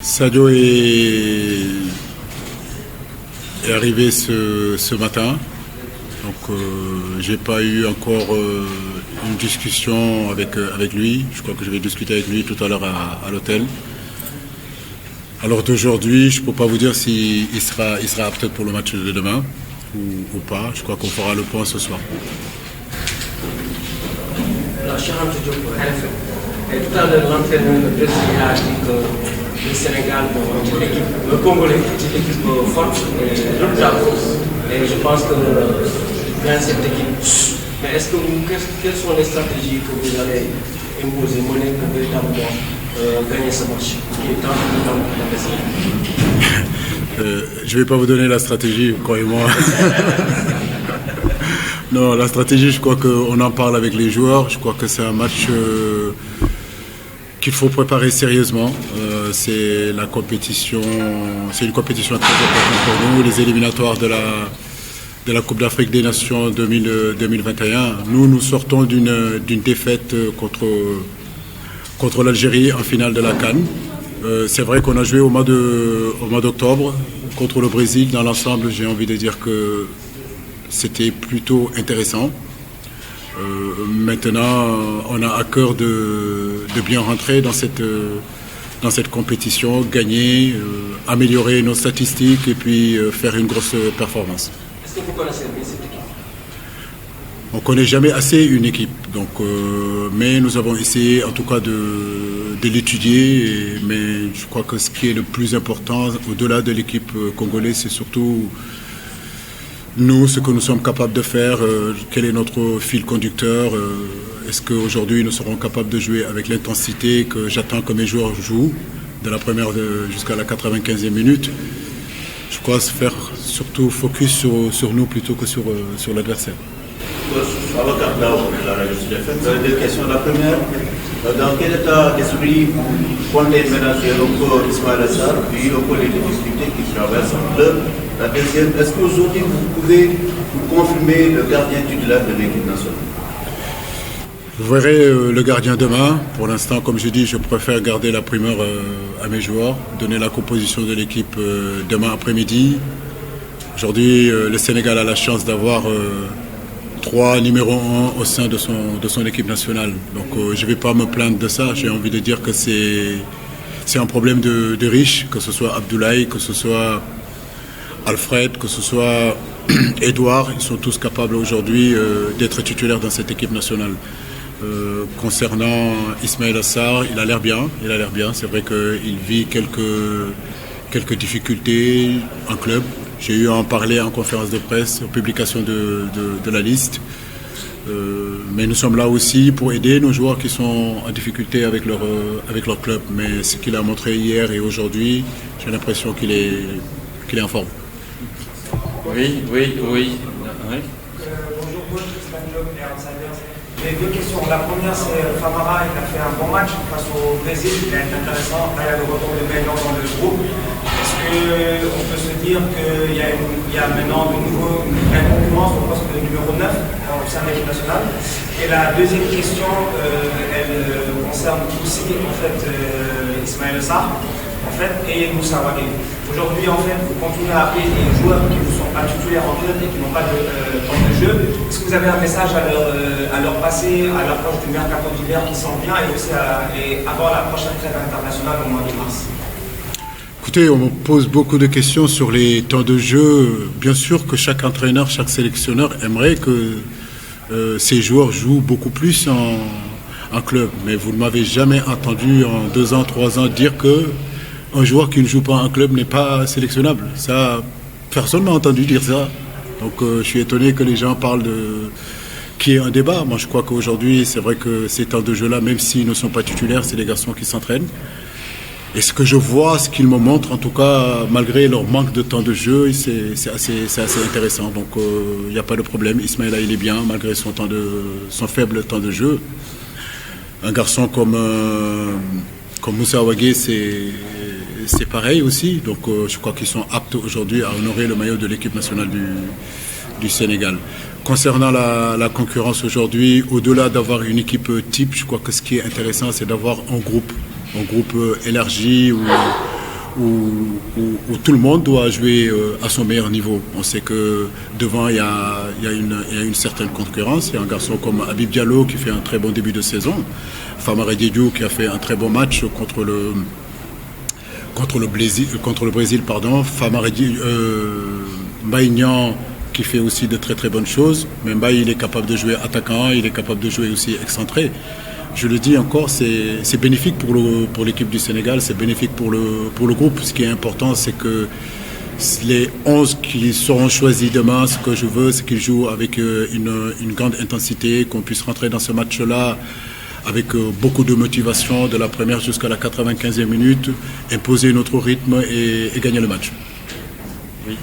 Sadio est arrivé ce matin, donc j'ai pas eu encore une discussion avec lui. Je crois que je vais discuter avec lui tout à l'heure à l'hôtel. Alors d'aujourd'hui, je peux pas vous dire s'il sera apte pour le match de demain ou pas. Je crois qu'on fera le point ce soir. Et tout à l'heure, l'entraîneur de Brésil a dit que le Sénégal, le Congolais, est une équipe forte et redoutable. Et je pense que dans cette équipe. Mais quelles sont les stratégies que vous allez imposer, mener pour véritablement gagner ce match qui est tant Je ne vais pas vous donner la stratégie, croyez-moi. Non, la stratégie, je crois qu'on en parle avec les joueurs. Je crois que c'est un match qu'il faut préparer sérieusement. C'est une compétition très importante pour nous, les éliminatoires de la Coupe d'Afrique des Nations 2021. Nous sortons d'une défaite contre l'Algérie en finale de la CAN. C'est vrai qu'on a joué au mois d'octobre contre le Brésil. Dans l'ensemble, j'ai envie de dire que c'était plutôt intéressant. Maintenant, on a à cœur de bien rentrer dans cette compétition, gagner, améliorer nos statistiques et puis faire une grosse performance. Est-ce que vous connaissez bien cette équipe? On ne connaît jamais assez une équipe, donc, mais nous avons essayé en tout cas de l'étudier. Mais je crois que ce qui est le plus important, au-delà de l'équipe congolaise, c'est surtout nous, ce que nous sommes capables de faire, quel est notre fil conducteur, est-ce qu'aujourd'hui nous serons capables de jouer avec l'intensité que j'attends que mes joueurs jouent, de la première jusqu'à la 95e minute. Je crois se faire surtout focus sur nous plutôt que sur l'adversaire. Avocat Dao de la radio Sud-FM, vous avez deux questions. La première, dans quel état d'esprit vous comptez ménager encore Ismaël Assar, puis encore les difficultés qui traversent le club? La deuxième, est-ce qu'aujourd'hui vous pouvez vous confirmer le gardien titulaire de l'équipe nationale? Vous verrez le gardien demain. Pour l'instant, comme je dis, je préfère garder la primeur à mes joueurs, donner la composition de l'équipe demain après-midi. Aujourd'hui, le Sénégal a la chance d'avoir 3 numéros 1 au sein de son équipe nationale. Donc je ne vais pas me plaindre de ça. J'ai envie de dire que c'est un problème de riches, que ce soit Abdoulaye, que ce soit Alfred, que ce soit Edouard. Ils sont tous capables aujourd'hui d'être titulaires dans cette équipe nationale. Concernant Ismaël Assar, il a l'air bien. C'est vrai qu'il vit quelques difficultés en club. J'ai eu à en parler en conférence de presse, en publication de la liste. Mais nous sommes là aussi pour aider nos joueurs qui sont en difficulté avec leur club. Mais ce qu'il a montré hier et aujourd'hui, j'ai l'impression qu'il est en forme. Oui. Bonjour coach, Ismaël et Outsiders. J'ai deux questions. La première, c'est Famara, il a fait un bon match face au Brésil, il est intéressant. Là, il y a le retour de Maignan dans le groupe. Est-ce qu'on peut se dire qu'il y a maintenant de nouveau une vraie concurrence au poste de numéro 9 au sein de l'équipe nationale? Et la deuxième question, elle concerne aussi en fait Ismaël Assar et Moussa Wagué. Aujourd'hui, en fait, vous continuez à appeler des joueurs qui ne sont pas titulaires en club et qui n'ont pas de temps de jeu. Est-ce que vous avez un message à leur passer à l'approche du mercato d'hiver qui s'en vient et aussi avant la prochaine trêve internationale au mois de mars? Écoutez, on me pose beaucoup de questions sur les temps de jeu. Bien sûr que chaque entraîneur, chaque sélectionneur aimerait que ces joueurs jouent beaucoup plus en club. Mais vous ne m'avez jamais entendu en 2 ans, 3 ans dire qu'un joueur qui ne joue pas en club n'est pas sélectionnable. Ça, personne ne m'a entendu dire ça. Donc je suis étonné que les gens parlent qu'il y ait un débat. Moi je crois qu'aujourd'hui, c'est vrai que ces temps de jeu-là, même s'ils ne sont pas titulaires, c'est des garçons qui s'entraînent. Et ce que je vois, ce qu'ils me montrent, en tout cas, malgré leur manque de temps de jeu, c'est assez intéressant. Donc il n'y a pas de problème. Ismaïla, il est bien, malgré son faible temps de jeu. Un garçon comme Moussa Wagué, c'est pareil aussi. Donc je crois qu'ils sont aptes aujourd'hui à honorer le maillot de l'équipe nationale du Sénégal. Concernant la concurrence aujourd'hui, au-delà d'avoir une équipe type, je crois que ce qui est intéressant, c'est d'avoir un groupe élargi où tout le monde doit jouer à son meilleur niveau. On sait que devant, il y a une certaine concurrence. Il y a un garçon comme Habib Diallo qui fait un très bon début de saison. Famara Diédhiou qui a fait un très bon match contre le Brésil. Famara Mbaye Niang qui fait aussi de très très bonnes choses. Mais Mbaye, il est capable de jouer attaquant, il est capable de jouer aussi excentré. Je le dis encore, c'est bénéfique pour l'équipe du Sénégal, c'est bénéfique pour le groupe. Ce qui est important, c'est que les 11 qui seront choisis demain, ce que je veux, c'est qu'ils jouent avec une grande intensité, qu'on puisse rentrer dans ce match-là avec beaucoup de motivation, de la première jusqu'à la 95e minute, imposer notre rythme et gagner le match. Oui.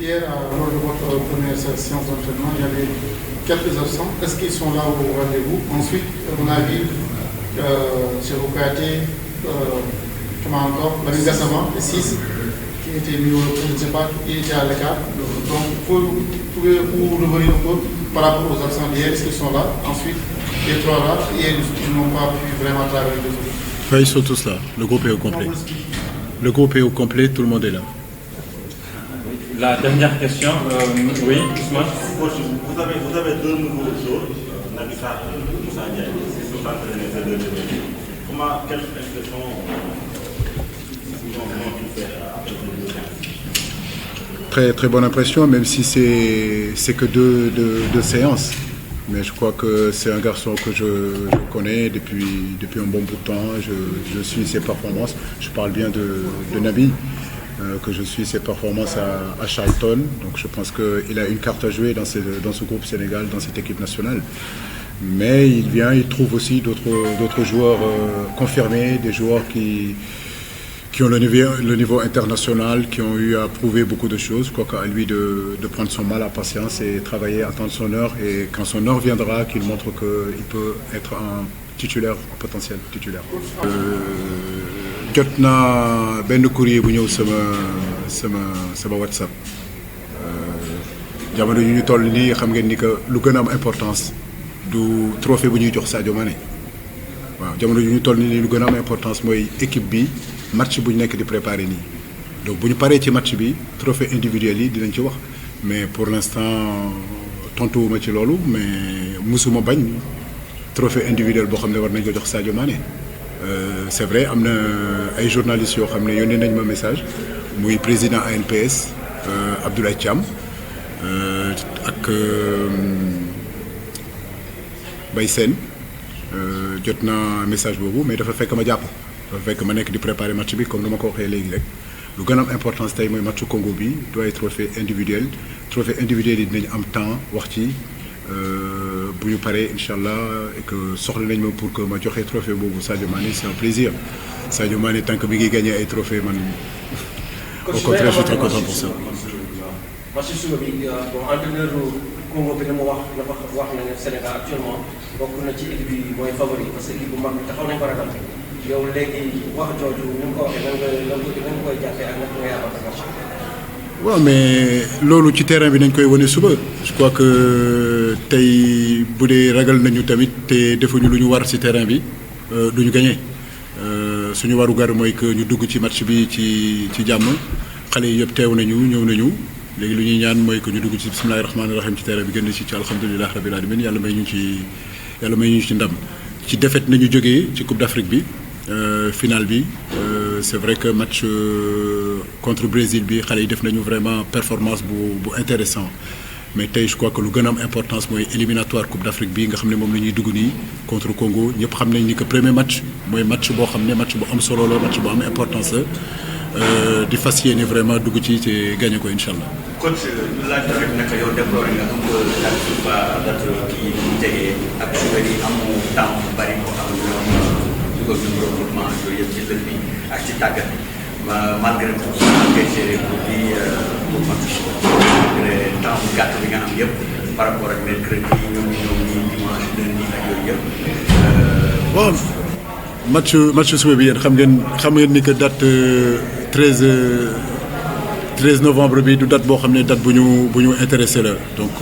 Hier, lors de votre première séance d'entraînement, il y avait quelques absents. Est-ce qu'ils sont là au rendez-vous? Ensuite, on a vu Cheikhou Kouyaté, comment encore, Lamine Gassama, les 6, qui étaient mis je ne sais pas, qui étaient à l'écart. Donc, pouvez-vous revenir un peu par rapport aux absents d'hier? Est-ce qu'ils sont là? Ensuite, les 3 là, hier, ils n'ont pas pu vraiment travailler les autres. Ils sont tous là. Le groupe est au complet. Le groupe est au complet, tout le monde est là. La dernière question, oui, Ousmane. Vous avez 2 nouveaux joueurs, Nabissa et Moussa Ndiaye, qui sont entraînés ces 2 derniers. Quelle impression ont-ils fait après ces 2 séances? Très très bonne impression, même si c'est que deux séances. Mais je crois que c'est un garçon que je connais depuis un bon bout de temps. Je suis ses performances. Je parle bien de Nabi. Que je suis ses performances à Charlton. Donc je pense qu'il a une carte à jouer dans ce groupe Sénégal, dans cette équipe nationale. Mais il trouve aussi d'autres joueurs confirmés, des joueurs qui ont le niveau international, qui ont eu à prouver beaucoup de choses. Je crois qu'à lui de prendre son mal à patience et travailler, attendre son heure. Et quand son heure viendra, qu'il montre qu'il peut être un potentiel titulaire. jot naa benn courrier bu ñëw sama WhatsApp jamono yu ñu toll nii xam ngeen ni que lu gën a am importance du trophée bu ñuy jox Sadio Mané waaw jamono yu ñu toll nii lu gën a am importance mooy équipe bi match bu ñu nekk di préparer nii donc bu ñu paree ci match bi trophée individuel yi dinañ ci wax mais pour l'instant tontuwuma ci loolu mais musuma bañ trophée individuel boo xam ne war nañ ko jox Sadio Mané. C'est vrai am na ay journalistes yoo xam ne yónnee nañ ma message muy président ANPS Abdoulaye Thiam ak Baye Sène jot naa message boobu mais dafa fekk ma jàpp dafa fekk ma nekk di préparer match bi comme ni ma ko waxee léegi rek lu gën a am importance tey mooy matchu Congo bi doy trophée individuel yi dinañ am temps wax ci bu ñu paree incha allah et que soxla nañ ma pour que ma joxe trophée boobu Sadio Mané c'est un plaisir Sadio Mané tant que mi ngi gagné ay trophée man au contraire je suis très content pour ça. match suba bi bon entraîneur Congo bi dama wax na ne Sénégal actuellement bokk na ci équipe bi mooy favori parce que équipe bu mag bi taxaw nañ ko ragal yow léegi wax jooju ni nga ko waxee nan nga koy jàppee ak naka nga yaakaar. waaw mais loolu ci terrain bi nañ koy wane suba je crois que tey bu dee ragal nañu tamit te defuñu lu ñu war ci terrain bi duñu gagné suñu warugar mooy que ñu dugg ci match bi ci jàmm xale yi yëpp teew nañu ñëw nañu léegi lu ñuy ñaan mooy que ñu dugg ci bismillahi rahmaani rahim ci terrain bi génn ci alhamdulilah rabbil alamin yàlla may ñu ci ndam ci défaite nañu jógee ci Coupe d'Afrique bi finale bi c'est vrai que match contre Brésil bi xale yi def nañu vraiment performance bu intéressant mais tey je crois que lu gën a am importance mooy éliminatoire Coupe d'Afrique bi nga xam ne moom la ñuy dugg nii contre Congo ñëpp xam nañ ni que premier match mooy match boo xam ne match bu am solo la match bu am importance la di fas yéene vraiment dugg ci te gagné ko incha allah. coach laaj rek naka yow déploré nga un peu date kii bu jege ak joueurs yi amoo temps bu bari boo xam ne ñoom dugal suñu regroupement yooyu yëpp ci lël bi ak ci tàggat bi malgré tout ngay gérer pour match malgré temps bu gàtt bi nga am yëpp par rapport ak mercredi ñoom dimanche lundi ak yooyu yëpp. waaw match suba bi yéen xam ngeen ni que date 13 novembre bi du date boo xam ne date bu ñu intéressé la donc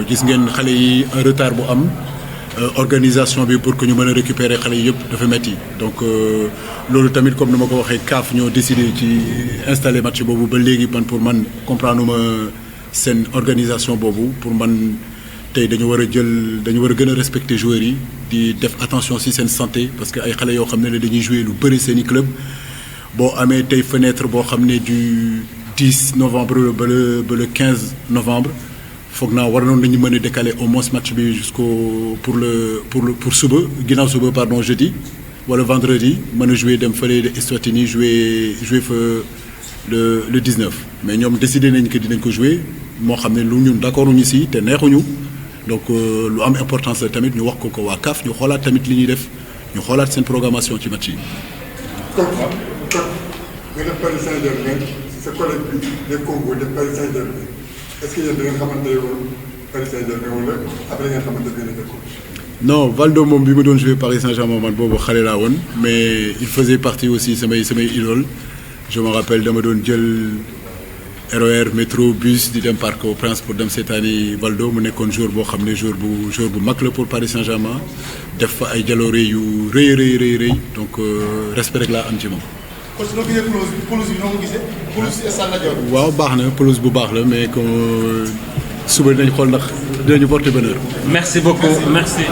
gis ngeen xale yi un retard bu am organisation bi pour que ñu mën a récupérer xale yi yëpp dafa metti donc loolu tamit comme ni ma ko waxee CAF ñoo décidé ci installer match boobu ba léegi pour man comprendre ma seen organisation boobu pour man tey dañu war a gën a respecter joueurs yi di def attention ci seen santé parce que ay xale yoo xam ne dañuy jouer lu bëri seeni club boo amee tey fenêtre boo xam ne du 10 novembre ba le 15 novembre foog naa war nañu mën a décaler au moins match bi jusqu'au pour suba ginnaaw suba pardon jeudi wala vendredi mën a jouer dem fële de Eswatini jouer fa le 19 mais ñoom décidé nañ que dinañ ko jouer moo xam ne lu ñun d'accord ñu ci te neexuñu donc lu am importance la tamit ñu wax ko waa CAF ñu xoolaat tamit li ñuy def ñu xoolaat seen programmation ci match yi. kon nga def Paris Saint-Germain sa collègue bi des Congo def Paris Saint-Germain est-ce que yéen da ngeen xamante woon Paris Saint-Germain wala après ngeen xamante ne ngeen non Valdo moom bi ma doon jouer Paris Saint-Germain man boobu xale laa woon mais il faisait partie aussi samay idole je me rappelle dama doon jël RER métro bus di dem Parc au Prince pour dem seetaani Valdo mu nekkoon joueur boo xam ne joueur bu mag la pour Paris Saint-Germain def fa ay jaloore yu rëy donc respect rek laa am ci moom. kon su ma gisee pelouse bi noo ko gisee pelouse si stade Lat Dior. waaw baax na pelouse bu baax la mais comme suba dinañ xool ndax dinañu porter bonheur. Merci beaucoup. Merci.